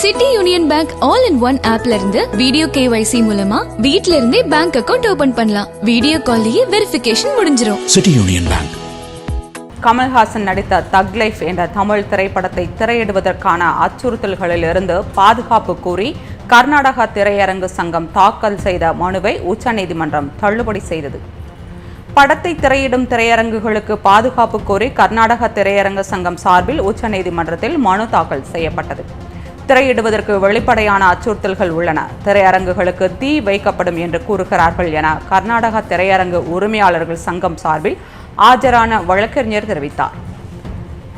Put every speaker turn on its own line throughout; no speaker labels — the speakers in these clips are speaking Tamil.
City union bank all in one ஆப்ல இருந்து வீடியோ KYC மூலமா வீட்ல இருந்தே பேங்க் அக்கவுண்ட் ஓபன் பண்ணலாம். வீடியோ கால்லயே வெரிஃபிகேஷன் முடிஞ்சிரும்.
City union bank.
கமல்ஹாசன் நடித்த தக் லைஃப் என்ற தமிழ் திரைப்படத்தை திரையிடுவதற்கான அச்சுறுத்தல்களில் இருந்து பாதுகாப்பு கோரி கர்நாடகா திரையரங்கு சங்கம் தாக்கல் செய்த மனுவை உச்சநீதிமன்றம் தள்ளுபடி செய்தது. படத்தை திரையிடும் திரையரங்குகளுக்கு பாதுகாப்பு கோரி கர்நாடக திரையரங்கு சங்கம் சார்பில் உச்சநீதிமன்றத்தில் மனு தாக்கல் செய்யப்பட்டது. திரையிடுவதற்கு வெளிப்படையான அச்சுறுத்தல்கள் உள்ளன, திரையரங்குகளுக்கு தீ வைக்கப்படும் என்று கூறுகிறார்கள் என கர்நாடக திரையரங்கு உரிமையாளர்கள் சங்கம் சார்பில் ஆஜரான வழக்கறிஞர் தெரிவித்தார்.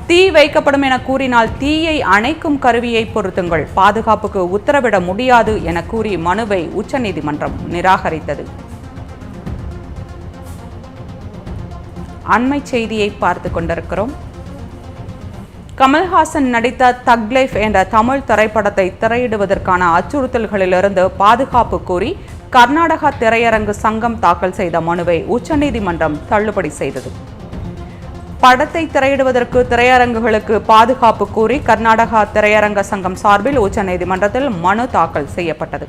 தீ வைக்கப்படும் என கூறினால் தீயை அணைக்கும் கருவியை பொருத்துங்கள், பாதுகாப்புக்கு உத்தரவிட முடியாது என கூறி மனுவை உச்சநீதிமன்றம் நிராகரித்தது. அண்மை செய்தியை பார்த்து கொண்டிருக்கிறோம். கமல்ஹாசன் நடித்த தக் லைஃப் என்ற தமிழ் திரைப்படத்தை திரையிடுவதற்கான அச்சுறுத்தல்களிலிருந்து பாதுகாப்பு கோரி கர்நாடகா திரையரங்கு சங்கம் தாக்கல் செய்த மனுவை உச்சநீதிமன்றம் தள்ளுபடி செய்தது. படத்தை திரையிடுவதற்கு திரையரங்குகளுக்கு பாதுகாப்பு கோரி கர்நாடகா திரையரங்க சங்கம் சார்பில் உச்சநீதிமன்றத்தில் மனு தாக்கல் செய்யப்பட்டது.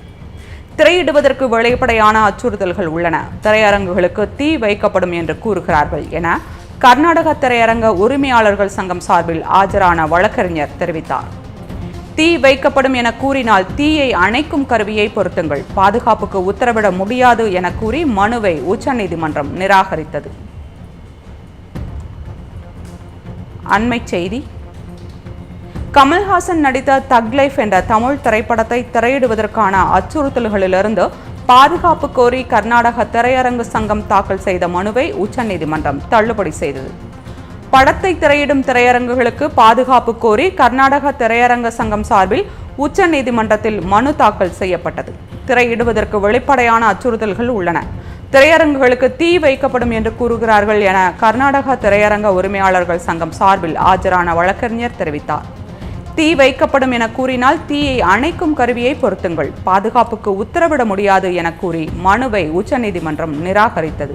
திரையிடுவதற்கு வெளிப்படையான அச்சுறுத்தல்கள் உள்ளன, திரையரங்குகளுக்கு தீ வைக்கப்படும் என்று கூறுகிறார்கள் என கர்நாடக திரையரங்க உரிமையாளர்கள் சங்கம் சார்பில் ஆஜரான வழக்கறிஞர் தெரிவித்தார். தீ வைக்கப்படும் என கூறினால் தீயை அணைக்கும் கருவியை பொருத்துங்கள், பாதுகாப்புக்கு உத்தரவிட முடியாது என கூறி மனுவை உச்சநீதிமன்றம் நிராகரித்தது. அண்மை செய்தி. கமல்ஹாசன் நடித்த தக் லைஃப் என்ற தமிழ் திரைப்படத்தை திரையிடுவதற்கான அச்சுறுத்தல்களிலிருந்து பாதுகாப்பு கோரி கர்நாடக திரையரங்கு சங்கம் தாக்கல் செய்த மனுவை உச்சநீதிமன்றம் தள்ளுபடி செய்தது. படத்தை திரையிடும் திரையரங்குகளுக்கு பாதுகாப்பு கோரி கர்நாடக திரையரங்க சங்கம் சார்பில் உச்சநீதிமன்றத்தில் மனு தாக்கல் செய்யப்பட்டது. திரையிடுவதற்கு வெளிப்படையான அச்சுறுத்தல்கள் உள்ளன, திரையரங்குகளுக்கு தீ வைக்கப்படும் என்று கூறுகிறார்கள் என கர்நாடக திரையரங்க உரிமையாளர்கள் சங்கம் சார்பில் ஆஜரான வழக்கறிஞர் தெரிவித்தார். தீ வைக்கப்படும் என கூறினால் தீயை அணைக்கும் கருவியை பொருத்துங்கள், பாதுகாப்புக்கு உத்தரவிட முடியாது என கூறி மனுவை உச்சநீதிமன்றம் நிராகரித்தது.